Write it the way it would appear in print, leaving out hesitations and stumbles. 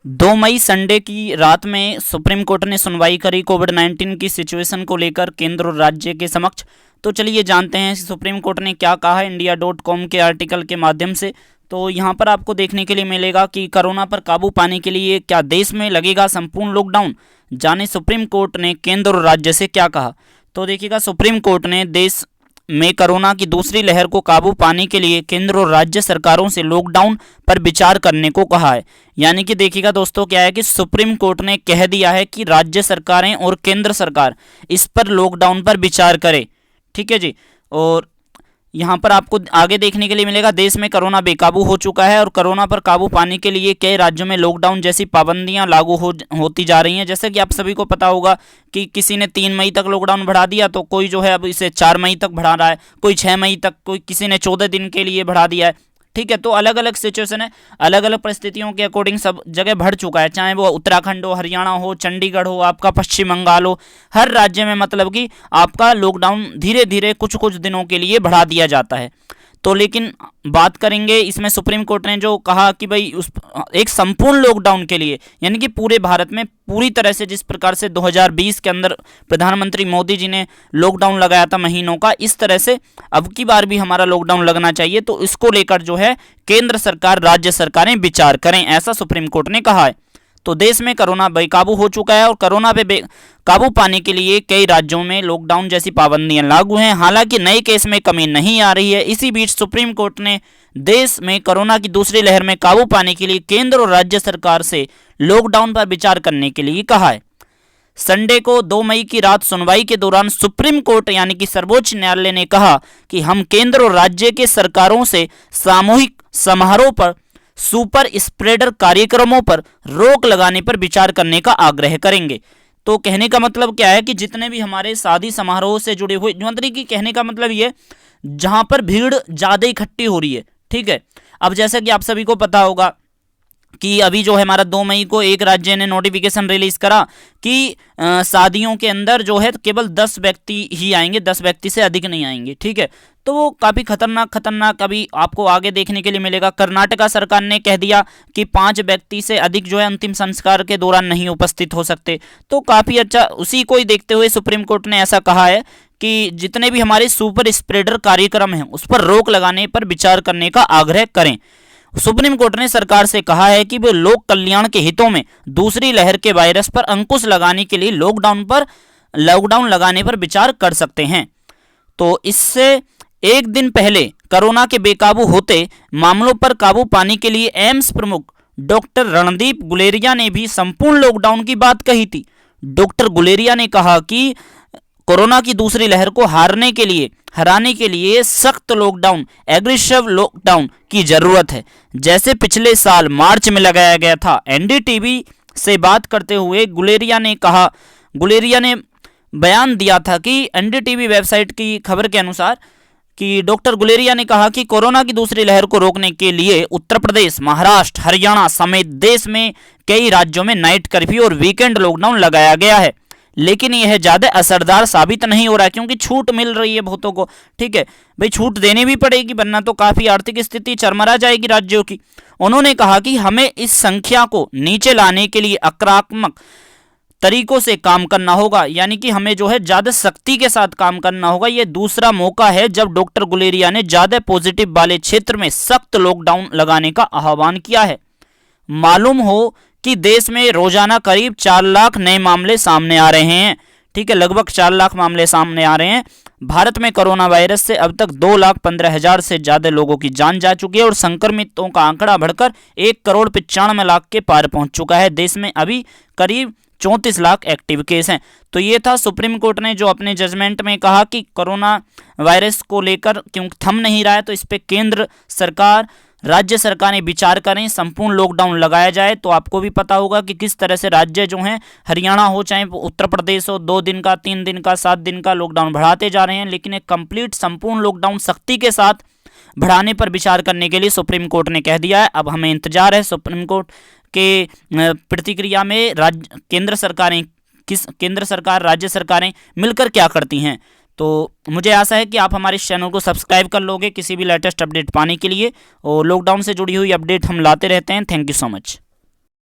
2 मई Sunday की रात में सुप्रीम कोर्ट ने सुनवाई करी कोविड-19 की सिचुएशन को लेकर केंद्र और राज्य के समक्ष। तो चलिए जानते हैं सुप्रीम कोर्ट ने क्या कहा है इंडिया.com के आर्टिकल के माध्यम से। तो यहाँ पर आपको देखने के लिए मिलेगा कि कोरोना पर काबू पाने के लिए क्या देश में लगेगा संपूर्ण लॉकडाउन, जाने सुप्रीम कोर्ट ने केंद्र और राज्य से क्या कहा। तो देखिएगा, सुप्रीम कोर्ट ने देश में कोरोना की दूसरी लहर को काबू पाने के लिए केंद्र और राज्य सरकारों से लॉकडाउन पर विचार करने को कहा है। यानी कि देखिएगा दोस्तों, क्या है कि सुप्रीम कोर्ट ने कह दिया है कि राज्य सरकारें और केंद्र सरकार इस पर लॉकडाउन पर विचार करे। ठीक है जी। और यहाँ पर आपको आगे देखने के लिए मिलेगा देश में कोरोना बेकाबू हो चुका है और कोरोना पर काबू पाने के लिए कई राज्यों में लॉकडाउन जैसी पाबंदियां लागू होती जा रही हैं। जैसे कि आप सभी को पता होगा कि किसी ने 3 मई तक लॉकडाउन बढ़ा दिया, तो कोई जो है अब इसे 4 मई तक बढ़ा रहा है, कोई 6 मई तक, कोई किसी ने 14 दिन के लिए बढ़ा दिया है। ठीक है, तो अलग अलग सिचुएशन है, अलग अलग परिस्थितियों के अकॉर्डिंग सब जगह बढ़ चुका है, चाहे वो उत्तराखंड हो, हरियाणा हो, चंडीगढ़ हो, आपका पश्चिम बंगाल हो, हर राज्य में मतलब कि आपका लॉकडाउन धीरे धीरे कुछ कुछ दिनों के लिए बढ़ा दिया जाता है। तो लेकिन बात करेंगे इसमें सुप्रीम कोर्ट ने जो कहा कि भाई उस एक संपूर्ण लॉकडाउन के लिए, यानी कि पूरे भारत में पूरी तरह से जिस प्रकार से 2020 के अंदर प्रधानमंत्री मोदी जी ने लॉकडाउन लगाया था महीनों का, इस तरह से अब की बार भी हमारा लॉकडाउन लगना चाहिए। तो इसको लेकर जो है केंद्र सरकार, राज्य सरकारें विचार करें, ऐसा सुप्रीम कोर्ट ने कहा है। तो देश में कोरोना बेकाबू हो चुका है और कोरोना पे काबू पाने के लिए कई राज्यों में लॉकडाउन जैसी पाबंदियां लागू हैं। हालांकि नए केस में कमी नहीं आ रही है। इसी बीच सुप्रीम कोर्ट ने देश में कोरोना की दूसरी लहर में काबू पाने के लिए केंद्र और राज्य सरकार से लॉकडाउन पर विचार करने के लिए कहा है। संडे को 2 मई की रात सुनवाई के दौरान सुप्रीम कोर्ट यानी कि सर्वोच्च न्यायालय ने कहा कि हम केंद्र और राज्य के सरकारों से सामूहिक समारोह पर, सुपर स्प्रेडर कार्यक्रमों पर रोक लगाने पर विचार करने का आग्रह करेंगे। तो कहने का मतलब क्या है कि जितने भी हमारे शादी समारोह से जुड़े हुए, मतलब कि कहने का मतलब ये जहां पर भीड़ ज्यादा इकट्ठी हो रही है। ठीक है, अब जैसा कि आप सभी को पता होगा कि अभी जो है हमारा 2 मई को एक राज्य ने नोटिफिकेशन रिलीज करा कि शादियों के अंदर जो है केवल 10 व्यक्ति ही आएंगे, 10 व्यक्ति से अधिक नहीं आएंगे। ठीक है, तो वो काफ़ी खतरनाक अभी आपको आगे देखने के लिए मिलेगा। कर्नाटका सरकार ने कह दिया कि 5 व्यक्ति से अधिक जो है अंतिम संस्कार के दौरान नहीं उपस्थित हो सकते। तो काफ़ी अच्छा, उसी को ही देखते हुए सुप्रीम कोर्ट ने ऐसा कहा है कि जितने भी हमारे सुपर स्प्रेडर कार्यक्रम हैं उस पर रोक लगाने पर विचार करने का आग्रह करें। सुप्रीम कोर्ट ने सरकार से कहा है कि वे लोक कल्याण के हितों में दूसरी लहर के वायरस पर अंकुश लगाने के लिए लॉकडाउन लगाने पर विचार कर सकते हैं। तो इससे एक दिन पहले कोरोना के बेकाबू होते मामलों पर काबू पाने के लिए एम्स प्रमुख डॉक्टर रणदीप गुलेरिया ने भी संपूर्ण लॉकडाउन की बात कही थी। डॉक्टर गुलेरिया ने कहा कि कोरोना की दूसरी लहर को हराने के लिए सख्त लॉकडाउन, एग्रेसिव लॉकडाउन की जरूरत है, जैसे पिछले साल मार्च में लगाया गया था। एनडीटीवी से बात करते हुए गुलेरिया ने बयान दिया था कि एनडीटीवी वेबसाइट की खबर के अनुसार कि डॉक्टर गुलेरिया ने कहा कि कोरोना की दूसरी लहर को रोकने के लिए उत्तर प्रदेश, महाराष्ट्र, हरियाणा समेत देश में कई राज्यों में नाइट कर्फ्यू और वीकेंड लॉकडाउन लगाया गया है, लेकिन यह ज्यादा असरदार साबित नहीं हो रहा है क्योंकि छूट मिल रही है बहुतों को। ठीक है भाई, छूट देनी भी पड़ेगी वरना तो काफी आर्थिक स्थिति चरमरा जाएगी राज्यों की। उन्होंने कहा कि हमें इस संख्या को नीचे लाने के लिए आक्रामक तरीकों से काम करना होगा, यानी कि हमें जो है ज्यादा सख्ती के साथ काम करना होगा। यह दूसरा मौका है जब डॉक्टर गुलेरिया ने ज्यादा पॉजिटिव वाले क्षेत्र में सख्त लॉकडाउन लगाने का आह्वान किया है। मालूम हो कि देश में रोजाना करीब 4 लाख नए मामले सामने आ रहे हैं। ठीक है, लगभग 4 लाख मामले सामने आ रहे हैं। भारत में कोरोना वायरस से अब तक 2,15,000 से ज्यादा लोगों की जान जा चुकी है और संक्रमितों का आंकड़ा बढ़कर 1,95,00,000 के पार पहुंच चुका है। देश में अभी करीब 34 लाख एक्टिव केस हैं। तो ये था सुप्रीम कोर्ट ने जो अपने जजमेंट में कहा कि कोरोना वायरस को लेकर क्योंकि थम नहीं रहा है, तो इस पे केंद्र सरकार, राज्य सरकारें विचार करें, संपूर्ण लॉकडाउन लगाया जाए। तो आपको भी पता होगा कि किस तरह से राज्य जो हैं, हरियाणा हो चाहे उत्तर प्रदेश हो, 2 दिन का, 3 दिन का, 7 दिन का लॉकडाउन बढ़ाते जा रहे हैं, लेकिन एक कंप्लीट संपूर्ण लॉकडाउन सख्ती के साथ बढ़ाने पर विचार करने के लिए सुप्रीम कोर्ट ने कह दिया है। अब हमें इंतजार है सुप्रीम कोर्ट के प्रतिक्रिया में केंद्र सरकार, राज्य सरकारें मिलकर क्या करती हैं। तो मुझे आशा है कि आप हमारे इस चैनल को सब्सक्राइब कर लोगे किसी भी लेटेस्ट अपडेट पाने के लिए, और लॉकडाउन से जुड़ी हुई अपडेट हम लाते रहते हैं। Thank you so much.